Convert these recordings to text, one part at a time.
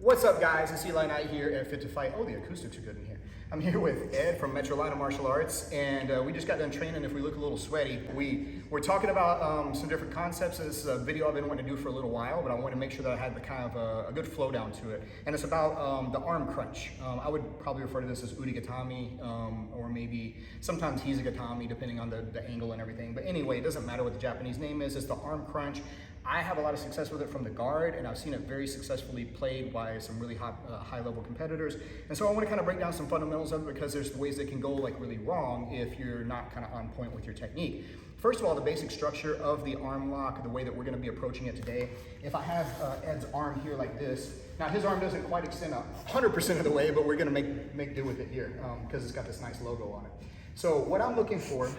What's up, guys? It's Eli Knight here at Fit to Fight. Oh, the acoustics are good in here. I'm here with Ed from Metrolina Martial Arts, and we just got done training. If we look a little sweaty, we're talking about some different concepts. This is a video I've been wanting to do for a little while, but I want to make sure that I had the kind of a good flow down to it. And it's about the arm crunch. I would probably refer to this as Ude Gatame, or maybe sometimes Hiza Gatame, depending on the angle and everything. But anyway, it doesn't matter what the Japanese name is. It's the arm crunch. I have a lot of success with it from the guard, and I've seen it very successfully played by some really high-level competitors. And so I want to kind of break down some fundamentals of it, because there's ways that can go like really wrong if you're not kind of on point with your technique. First of all, the basic structure of the arm lock, the way that we're going to be approaching it today. If I have Ed's arm here like this, now his arm doesn't quite extend 100% of the way, but we're going to make do with it here because it's got this nice logo on it. So what I'm looking for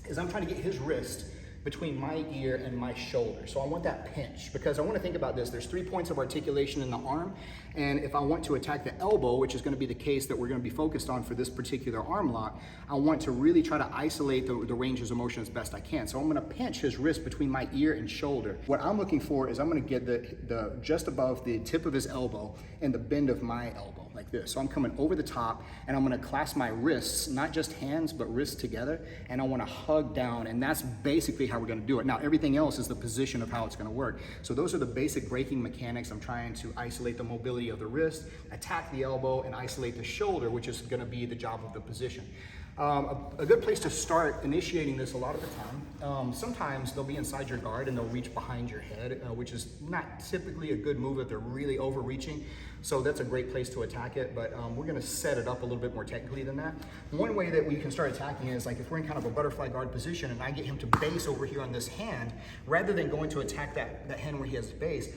is I'm trying to get his wrist between my ear and my shoulder. So I want that pinch, because I want to think about this. There's 3 points of articulation in the arm, and if I want to attack the elbow, which is going to be the case that we're going to be focused on for this particular arm lock, I want to really try to isolate the ranges of motion as best I can. So I'm going to pinch his wrist between my ear and shoulder. What I'm looking for is I'm going to get the just above the tip of his elbow and the bend of my elbow, like this. So I'm coming over the top, and I'm going to clasp my wrists, not just hands, but wrists together, and I want to hug down, and that's basically how we're going to do it. Now, everything else is the position of how it's going to work. So those are the basic breaking mechanics. I'm trying to isolate the mobility of the wrist, attack the elbow, and isolate the shoulder, which is going to be the job of the position. A good place to start initiating this a lot of the time, sometimes they'll be inside your guard and they'll reach behind your head, which is not typically a good move if they're really overreaching. So that's a great place to attack it, but we're gonna set it up a little bit more technically than that. One way that we can start attacking it is like if we're in kind of a butterfly guard position and I get him to base over here on this hand, rather than going to attack that hand where he has base,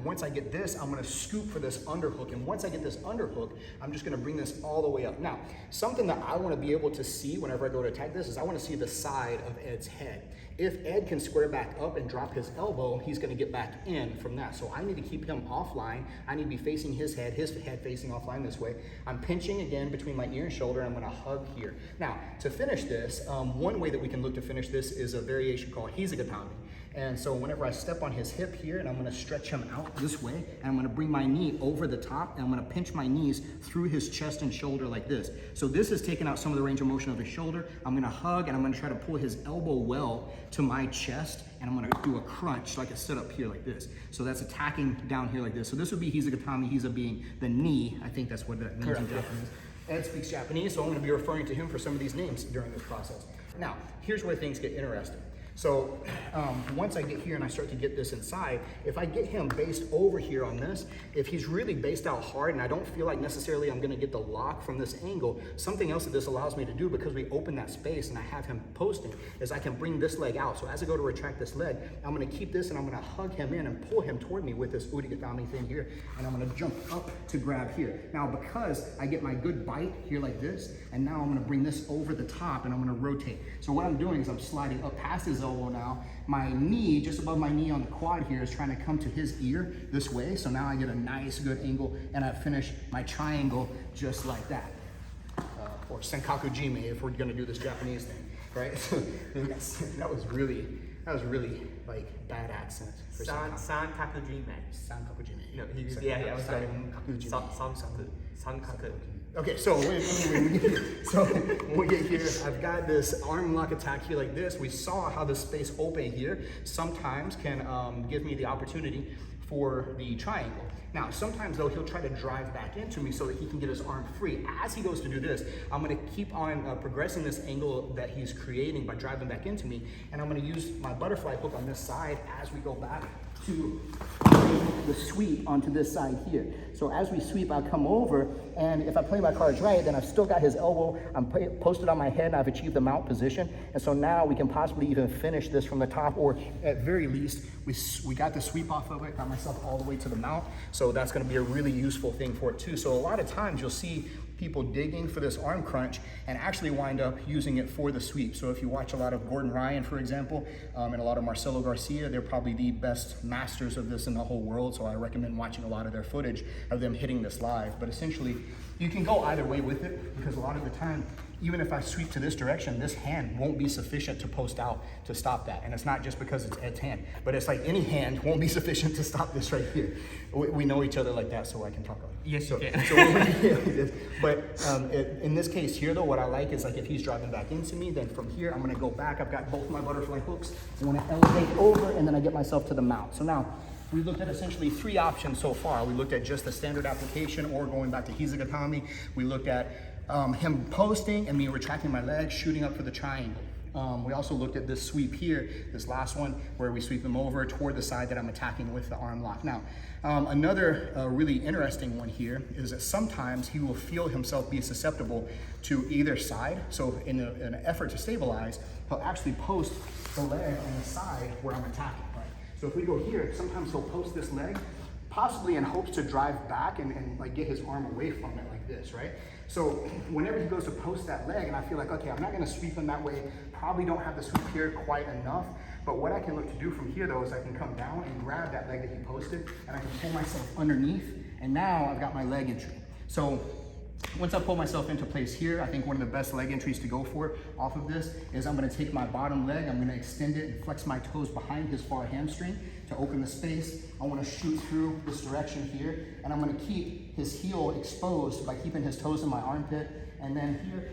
once I get this, I'm gonna scoop for this underhook, and once I get this underhook, I'm just gonna bring this all the way up. Now, something that I wanna be able to see whenever I go to attack this is I wanna see the side of Ed's head. If Ed can square back up and drop his elbow, he's gonna get back in from that. So I need to keep him offline. I need to be facing his head facing offline this way. I'm pinching again between my ear and shoulder, and I'm gonna hug here. Now, to finish this, one way that we can look to finish this is a variation called Hiza Gatame. And so whenever I step on his hip here, and I'm gonna stretch him out this way, and I'm gonna bring my knee over the top, and I'm gonna pinch my knees through his chest and shoulder like this. So this is taking out some of the range of motion of his shoulder. I'm gonna hug, and I'm gonna try to pull his elbow well to my chest, and I'm gonna do a crunch like a sit up here like this. So that's attacking down here like this. So this would be Hiza Gatame, Hiza being the knee. I think that's what that means in Japanese. Ed speaks Japanese, so I'm gonna be referring to him for some of these names during this process. Now, here's where things get interesting. So once I get here and I start to get this inside, if I get him based over here on this, if he's really based out hard and I don't feel like necessarily I'm gonna get the lock from this angle, something else that this allows me to do, because we open that space and I have him posting, is I can bring this leg out. So as I go to retract this leg, I'm gonna keep this and I'm gonna hug him in and pull him toward me with this Ude Gatame thing here, and I'm gonna jump up to grab here. Now, because I get my good bite here like this, and now I'm gonna bring this over the top and I'm gonna rotate. So what I'm doing is I'm sliding up past his elbow now. My knee, just above my knee on the quad here, is trying to come to his ear this way. So now I get a nice good angle, and I finish my triangle just like that. Or Sankaku Jime, if we're gonna do this Japanese thing, right? that was really like bad accent. Sankaku Jime. Sankaku Jime. No, I was going Sankaku. Okay, so when we get here, I've got this arm lock attack here like this. We saw how the space open here sometimes can give me the opportunity for the triangle. Now, sometimes though, he'll try to drive back into me so that he can get his arm free. As he goes to do this, I'm gonna keep on progressing this angle that he's creating by driving back into me, and I'm gonna use my butterfly hook on this side as we go back to the sweep onto this side here. So as we sweep, I come over, and if I play my cards right, then I've still got his elbow, I'm posted on my head, and I've achieved the mount position. And so now we can possibly even finish this from the top, or at very least, we got the sweep off of it, got myself all the way to the mount. So that's gonna be a really useful thing for it too. So a lot of times you'll see people digging for this arm crunch and actually wind up using it for the sweep. So if you watch a lot of Gordon Ryan, for example, and a lot of Marcelo Garcia, they're probably the best masters of this in the whole world. So I recommend watching a lot of their footage of them hitting this live. But essentially, you can go either way with it, because a lot of the time even if I sweep to this direction, this hand won't be sufficient to post out to stop that. And it's not just because it's Ed's hand, but it's like any hand won't be sufficient to stop this right here. We know each other like that, so I can talk about it. Yes, you can. In this case here though, what I like is like if he's driving back into me, then from here, I'm gonna go back. I've got both my butterfly hooks. I wanna elevate over and then I get myself to the mount. So now, we looked at essentially 3 options so far. We looked at just the standard application or going back to Hiza Gatame. We looked at him posting and me retracting my legs, shooting up for the triangle. We also looked at this sweep here, this last one, where we sweep him over toward the side that I'm attacking with the arm lock. Now, another really interesting one here is that sometimes he will feel himself be susceptible to either side. So in an effort to stabilize, he'll actually post the leg on the side where I'm attacking. So if we go here, sometimes he'll post this leg, possibly in hopes to drive back and like get his arm away from it like this, right? So whenever he goes to post that leg and I feel like, okay, I'm not gonna sweep him that way, probably don't have the sweep here quite enough, but what I can look to do from here though is I can come down and grab that leg that he posted and I can pull myself underneath and now I've got my leg entry. So once I pull myself into place here, I think one of the best leg entries to go for off of this is I'm gonna take my bottom leg, I'm gonna extend it and flex my toes behind his far hamstring to open the space. I wanna shoot through this direction here, and I'm gonna keep his heel exposed by keeping his toes in my armpit. And then here,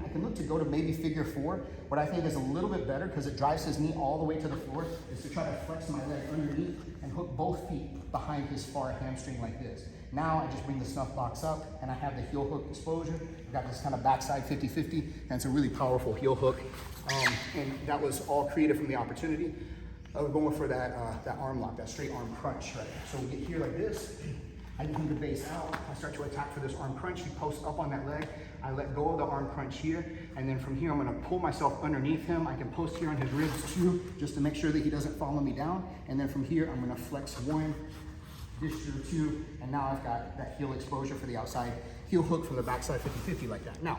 I can look to go to maybe figure 4. What I think is a little bit better, because it drives his knee all the way to the floor, is to try to flex my leg underneath and hook both feet behind his far hamstring like this. Now I just bring the snuff box up and I have the heel hook exposure. I've got this kind of backside 50-50, and it's a really powerful heel hook. And that was all created from the opportunity of going for that arm lock, that straight arm crunch, right? So we get here like this, I get him to base out, I start to attack for this arm crunch, he posts up on that leg, I let go of the arm crunch here, and then from here I'm gonna pull myself underneath him, I can post here on his ribs too, just to make sure that he doesn't follow me down, and then from here I'm gonna flex 1, gesture 2, and now I've got that heel exposure for the outside heel hook from the backside 50-50 like that. Now,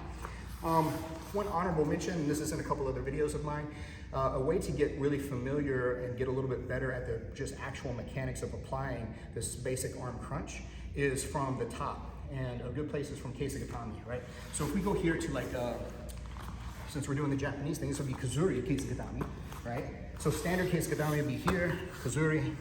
one honorable mention, and this is in a couple other videos of mine, a way to get really familiar and get a little bit better at the just actual mechanics of applying this basic arm crunch is from the top. And a good place is from Kesa Gatame, right? So if we go here to like, since we're doing the Japanese thing, this will be Kazuri Kesa Gatame, right? So standard Kesa Gatame would be here, Kazuri,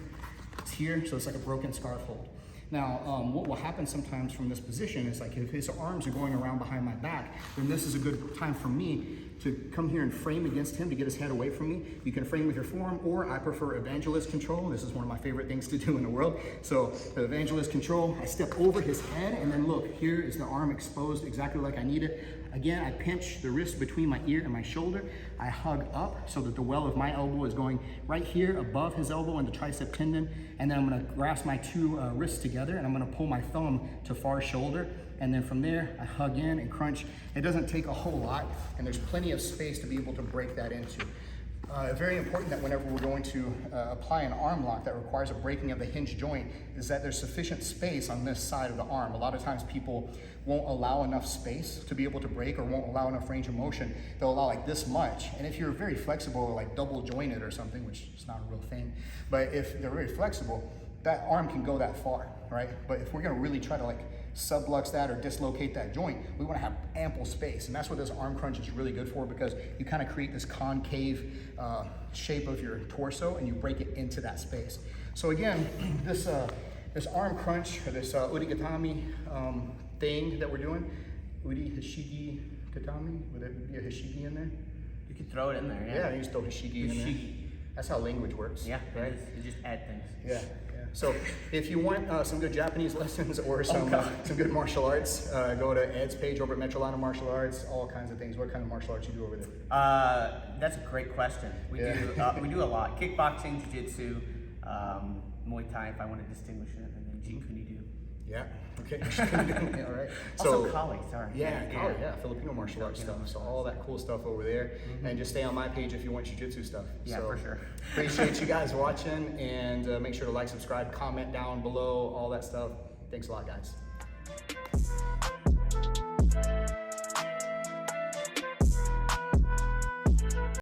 it's here, so it's like a broken scarf hold. Now, what will happen sometimes from this position is like if his arms are going around behind my back, then this is a good time for me to come here and frame against him to get his head away from me. You can frame with your forearm, or I prefer evangelist control. This is one of my favorite things to do in the world. So the evangelist control, I step over his head, and then look, here is the arm exposed exactly like I need it. Again, I pinch the wrist between my ear and my shoulder. I hug up so that the well of my elbow is going right here above his elbow and the tricep tendon. And then I'm gonna grasp my 2 wrists together and I'm gonna pull my thumb to far shoulder. And then from there, I hug in and crunch. It doesn't take a whole lot, and there's plenty of space to be able to break that into. Very important that whenever we're going to apply an arm lock that requires a breaking of the hinge joint is that there's sufficient space on this side of the arm. A lot of times people won't allow enough space to be able to break, or won't allow enough range of motion. They'll allow like this much. And if you're very flexible, or like double jointed or something, which is not a real thing, but if they're very flexible, that arm can go that far, right? But if we're gonna really try to like sublux that or dislocate that joint, we want to have ample space, and that's what this arm crunch is really good for, because you kind of create this concave shape of your torso and you break it into that space. So again, this arm crunch, or this Ude Gatame thing that we're doing, Ude Gatame, would there be a Hashigi in there? You could throw it in there, Yeah, you just throw Hashigi in there. That's how language works. Yeah, right? You just add things. Yeah. So if you want some good Japanese lessons or some good martial arts, go to Ed's page over at Metrolina Martial Arts, all kinds of things. What kind of martial arts you do over there? That's a great question. We do a lot. Kickboxing, Jiu-Jitsu, Muay Thai, if I want to distinguish it, and then Jeet Kune Do. Yeah, okay. All right. Also Kali, sorry. Kali, Filipino martial arts stuff. So all that cool stuff over there. And just stay on my page if you want Jiu-Jitsu stuff. Yeah, so for sure. Appreciate you guys watching, and make sure to like, subscribe, comment down below, all that stuff. Thanks a lot, guys.